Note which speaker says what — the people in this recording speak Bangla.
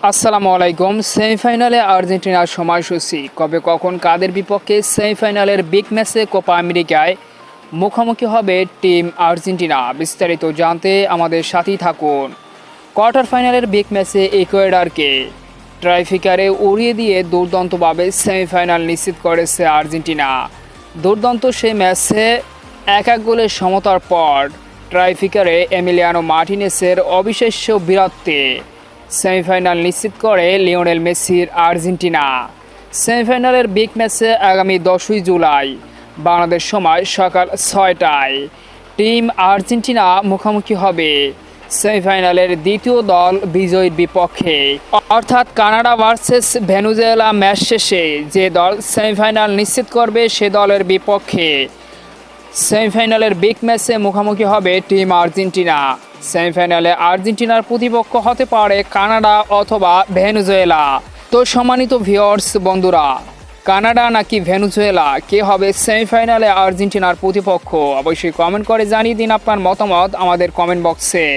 Speaker 1: আসসালামু আলাইকুম। সেমিফাইনালে আর্জেন্টিনার সময়সূচি কবে কখন কাদের বিপক্ষে সেমিফাইনালের বিগ ম্যাচে কোপা আমেরিকায় মুখোমুখি হবে টিম আর্জেন্টিনা, বিস্তারিত জানতে আমাদের সাথেই থাকুন। কোয়ার্টার ফাইনালের বিগ ম্যাচে ইকুয়েডরকে ট্রাইফিকারে উড়িয়ে দিয়ে দুর্দান্তভাবে সেমিফাইনাল নিশ্চিত করেছে আর্জেন্টিনা। দুর্দান্ত সেই ম্যাচে 1-1 গোলের সমতার পর ট্রাইফিকারে এমিলিয়ানো মার্টিনেসের অবিশ্বাস্য বীরত্বে সেমিফাইনাল নিশ্চিত করে লিওনেল মেসির আর্জেন্টিনা। সেমিফাইনালের বিগ ম্যাচে আগামী 10ই জুলাই বাংলাদেশ সময় সকাল 6টায় টিম আর্জেন্টিনা মুখোমুখি হবে সেমিফাইনালের দ্বিতীয় দল বিজয়ীর বিপক্ষে, অর্থাৎ কানাডা ভার্সেস ভেনেজুয়েলা ম্যাচ শেষে যে দল সেমিফাইনাল নিশ্চিত করবে সে দলের বিপক্ষে সেমিফাইনালের বিগ ম্যাচে মুখোমুখি হবে টিম আর্জেন্টিনা। সেমিফাইনালে আর্জেন্টিনার প্রতিপক্ষ হতে পারে কানাডা অথবা ভেনেজুয়েলা। তো সম্মানিত ভিউয়ার্স বন্ধুরা, কানাডা নাকি ভেনেজুয়েলা, কে হবে সেমিফাইনালে আর্জেন্টিনার প্রতিপক্ষ? অবশ্যই কমেন্ট করে জানিয়ে দিন আপনার মতামত আমাদের কমেন্ট বক্সে।